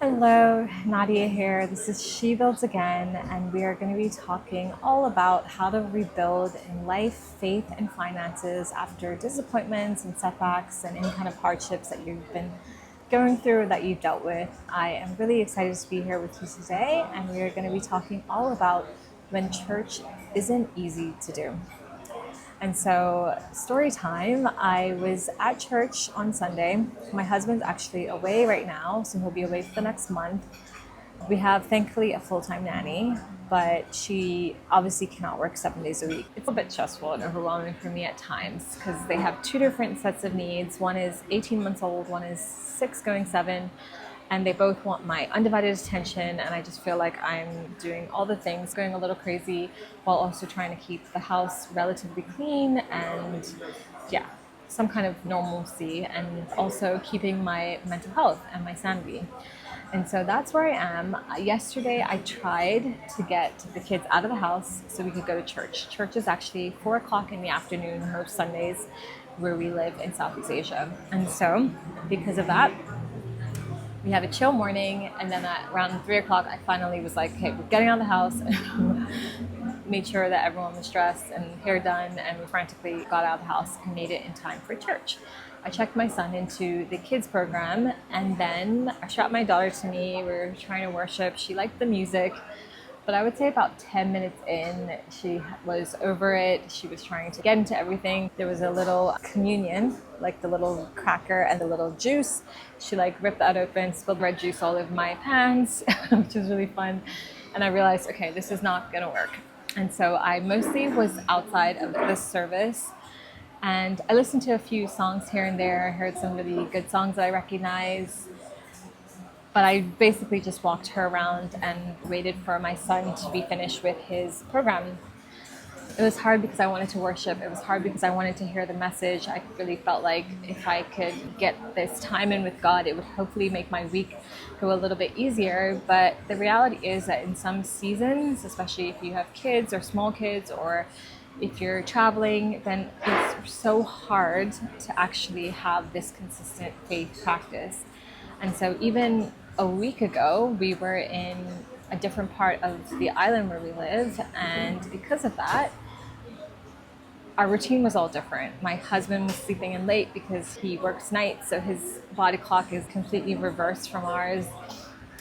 Hello, Nadia here. This is She Builds Again, and we are going to be talking all about how to rebuild in life, faith, and finances after disappointments and setbacks and any kind of hardships that you've been going through or that you've dealt with. I am really excited to be here with you today, and we are going to be talking all about when church isn't easy to do. And so, story time, I was at church on Sunday. My husband's actually away right now, so he'll be away for the next month. We have, thankfully, a full-time nanny, but she obviously cannot work 7 days a week. It's a bit stressful and overwhelming for me at times because they have two different sets of needs. One is 18 months old, one is 6 going 7. And they both want my undivided attention, and I just feel like I'm doing all the things, going a little crazy, while also trying to keep the house relatively clean and some kind of normalcy, and also keeping my mental health and my sanity. And so that's where I am. Yesterday I tried to get the kids out of the house so we could go to church. Church is actually 4 o'clock in the afternoon most Sundays where we live in Southeast Asia. And so because of that, we had a chill morning, and then at around 3 o'clock, I finally was like, hey, we're getting out of the house. Made sure that everyone was dressed and hair done, and we frantically got out of the house and made it in time for church. I checked my son into the kids program, and then I strapped my daughter to me. We were trying to worship. She liked the music. But I would say about 10 minutes in, she was over it. She was trying to get into everything. There was a little communion, like the little cracker and the little juice. She ripped that open, spilled red juice all over my pants, which was really fun. And I realized, okay, this is not gonna work. And so I mostly was outside of this service, and I listened to a few songs here and there. I heard some really good songs that I recognize. But I basically just walked her around and waited for my son to be finished with his program. It was hard because I wanted to worship. It was hard because I wanted to hear the message. I really felt like if I could get this time in with God, it would hopefully make my week go a little bit easier. But the reality is that in some seasons, especially if you have kids or small kids, or if you're traveling, then it's so hard to actually have this consistent faith practice. And so even a week ago, we were in a different part of the island where we live, and because of that, our routine was all different. My husband was sleeping in late because he works nights, so his body clock is completely reversed from ours.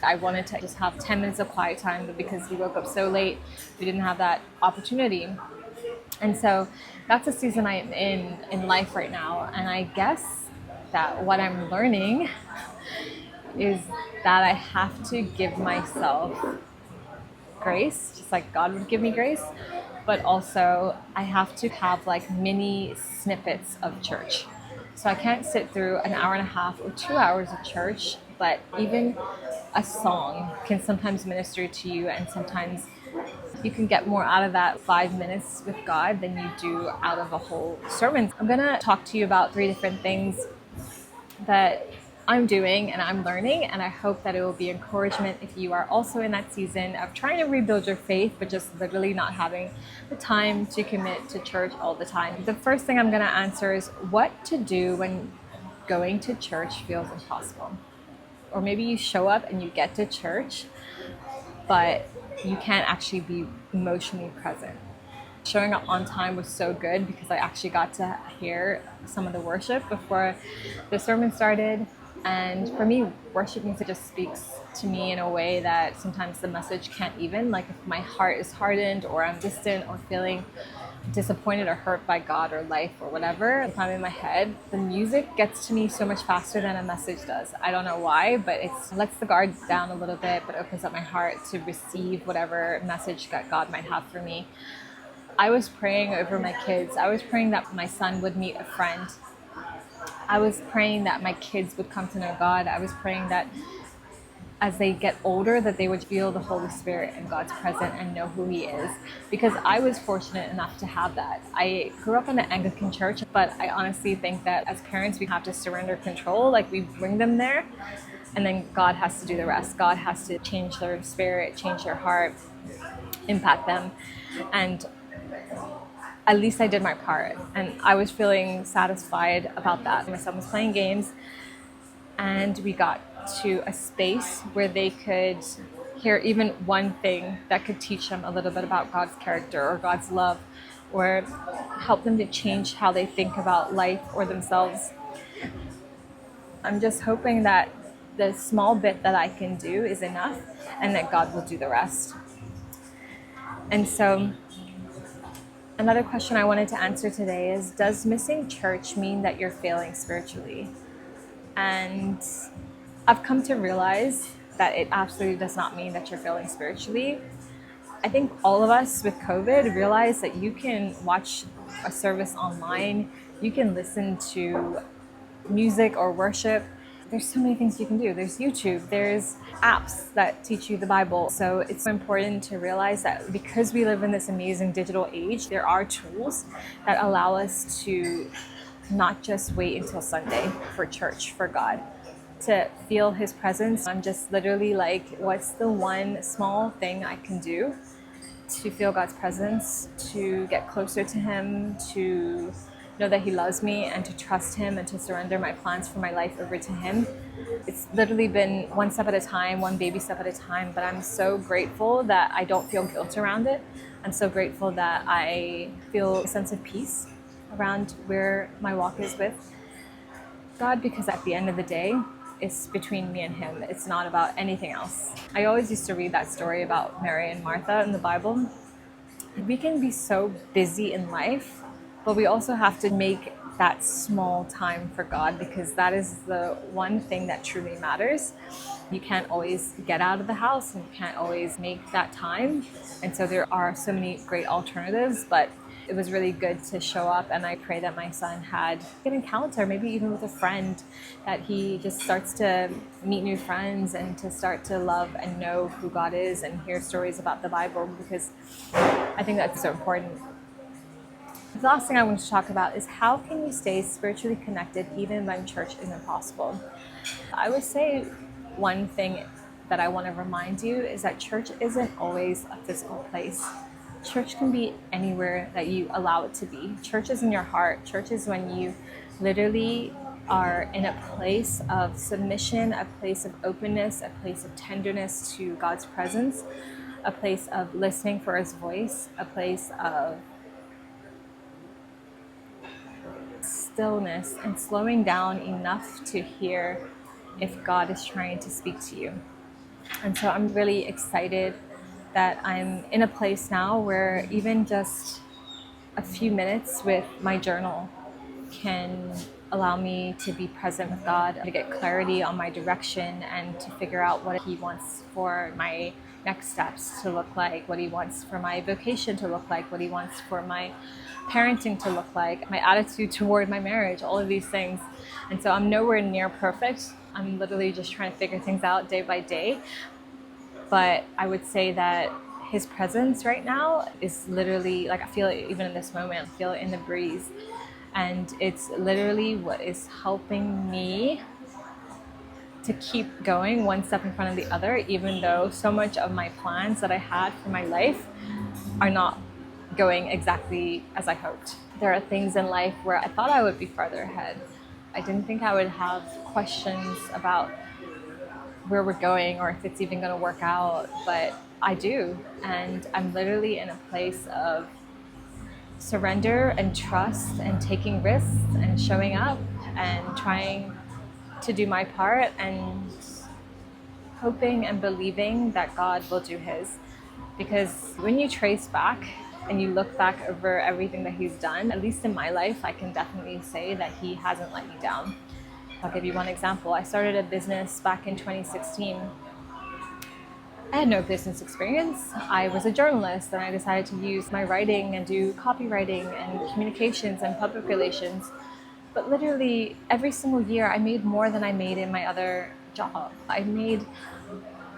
I wanted to just have 10 minutes of quiet time, but because he woke up so late, we didn't have that opportunity. And so that's the season I am in life right now, and I guess that what I'm learning is that I have to give myself grace, just like God would give me grace, but also I have to have mini snippets of church. So I can't sit through an hour and a half or 2 hours of church, but even a song can sometimes minister to you, and sometimes you can get more out of that 5 minutes with God than you do out of a whole sermon. I'm gonna talk to you about 3 different things that I'm doing and I'm learning, and I hope that it will be encouragement if you are also in that season of trying to rebuild your faith, but just literally not having the time to commit to church all the time. The first thing I'm going to answer is what to do when going to church feels impossible. Or maybe you show up and you get to church, but you can't actually be emotionally present. Showing up on time was so good because I actually got to hear some of the worship before the sermon started. And for me, worship music just speaks to me in a way that sometimes the message can't even. Like if my heart is hardened, or I'm distant, or feeling disappointed or hurt by God or life or whatever, if I'm in my head, the music gets to me so much faster than a message does. I don't know why, but it lets the guard down a little bit, but opens up my heart to receive whatever message that God might have for me. I was praying over my kids. I was praying that my son would meet a friend. I was praying that my kids would come to know God. I was praying that as they get older, that they would feel the Holy Spirit and God's presence and know who He is. Because I was fortunate enough to have that. I grew up in an Anglican church, but I honestly think that as parents, we have to surrender control. We bring them there, and then God has to do the rest. God has to change their spirit, change their heart, impact them. And at least I did my part, and I was feeling satisfied about that. My son was playing games, and we got to a space where they could hear even one thing that could teach them a little bit about God's character or God's love, or help them to change how they think about life or themselves. I'm just hoping that the small bit that I can do is enough and that God will do the rest. And so another question I wanted to answer today is, does missing church mean that you're failing spiritually? And I've come to realize that it absolutely does not mean that you're failing spiritually. I think all of us with COVID realize that you can watch a service online, you can listen to music or worship. There's so many things you can do. There's YouTube, there's apps that teach you the Bible. So it's important to realize that because we live in this amazing digital age, there are tools that allow us to not just wait until Sunday for church, for God, to feel His presence. I'm just literally like, what's the one small thing I can do to feel God's presence, to get closer to Him, to know that He loves me, and to trust Him, and to surrender my plans for my life over to Him. It's literally been one step at a time, one baby step at a time, but I'm so grateful that I don't feel guilt around it. I'm so grateful that I feel a sense of peace around where my walk is with God, because at the end of the day, it's between me and Him. It's not about anything else. I always used to read that story about Mary and Martha in the Bible. We can be so busy in life, but we also have to make that small time for God, because that is the one thing that truly matters. You can't always get out of the house, and you can't always make that time. And so there are so many great alternatives, but it was really good to show up, and I pray that my son had an encounter, maybe even with a friend, that he just starts to meet new friends and to start to love and know who God is and hear stories about the Bible, because I think that's so important. The last thing I want to talk about is, how can you stay spiritually connected even when church isn't possible? I would say one thing that I want to remind you is that church isn't always a physical place. Church can be anywhere that you allow it to be. Church is in your heart. Church is when you literally are in a place of submission, a place of openness, a place of tenderness to God's presence, a place of listening for His voice, a place of stillness and slowing down enough to hear if God is trying to speak to you. And so I'm really excited that I'm in a place now where even just a few minutes with my journal can allow me to be present with God, to get clarity on my direction, and to figure out what He wants for my next steps to look like, what He wants for my vocation to look like, what He wants for my parenting to look like, my attitude toward my marriage, all of these things. And so I'm nowhere near perfect. I'm literally just trying to figure things out day by day. But I would say that His presence right now is literally, like, I feel it even in this moment, I feel it in the breeze. And it's literally what is helping me to keep going one step in front of the other, even though so much of my plans that I had for my life are not going exactly as I hoped. There are things in life where I thought I would be farther ahead. I didn't think I would have questions about where we're going or if it's even going to work out, but I do. And I'm literally in a place of surrender and trust and taking risks and showing up and trying to do my part and hoping and believing that God will do His. Because when you trace back and you look back over everything that He's done, at least in my life, I can definitely say that He hasn't let me down. I'll give you one example. I started a business back in 2016. I had no business experience. I was a journalist, and I decided to use my writing and do copywriting and communications and public relations. But literally every single year I made more than I made in my other job. I made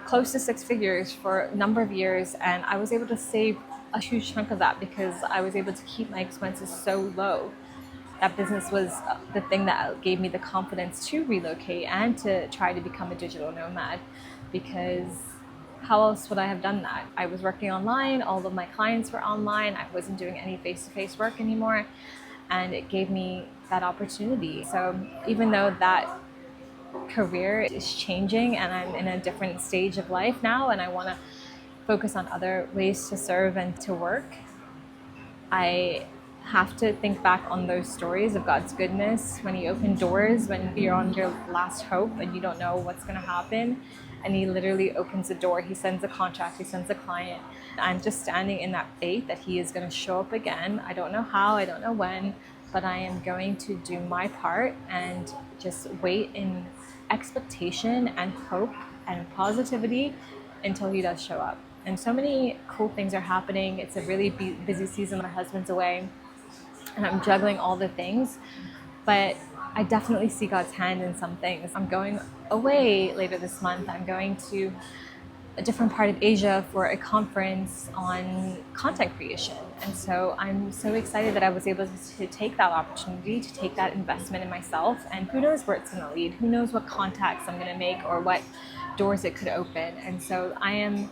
close to 6 figures for a number of years, and I was able to save a huge chunk of that because I was able to keep my expenses so low. That business was the thing that gave me the confidence to relocate and to try to become a digital nomad, because how else would I have done that? I was working online, all of my clients were online, I wasn't doing any face-to-face work anymore, and it gave me that opportunity. So even though that career is changing and I'm in a different stage of life now, and I want to focus on other ways to serve and to work, I have to think back on those stories of God's goodness when He opened doors, when you're on your last hope and you don't know what's going to happen. And He literally opens a door. He sends a contract. He sends a client. I'm just standing in that faith that He is going to show up again. I don't know how, I don't know when, but I am going to do my part and just wait in expectation and hope and positivity until He does show up. And so many cool things are happening. It's a really busy season. My husband's away and I'm juggling all the things, but I definitely see God's hand in some things. I'm going away later this month. I'm going to a different part of Asia for a conference on content creation. And so I'm so excited that I was able to take that opportunity, to take that investment in myself. And who knows where it's going to lead? Who knows what contacts I'm going to make or what doors it could open? And so I am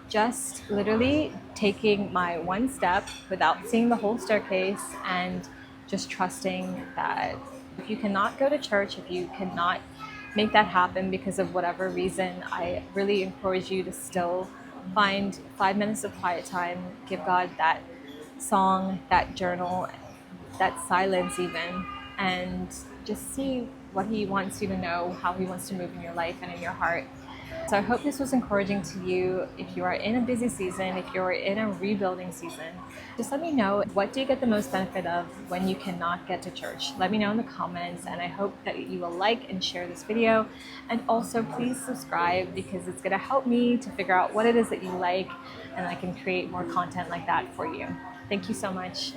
just literally taking my one step without seeing the whole staircase and just trusting that if you cannot go to church, if you cannot make that happen because of whatever reason, I really encourage you to still find 5 minutes of quiet time, give God that song, that journal, that silence even, and just see what He wants you to know, how He wants to move in your life and in your heart. So I hope this was encouraging to you. If you are in a busy season, if you're in a rebuilding season, just let me know, what do you get the most benefit of when you cannot get to church? Let me know in the comments, and I hope that you will like and share this video. And also please subscribe, because it's going to help me to figure out what it is that you like, and I can create more content like that for you. Thank you so much.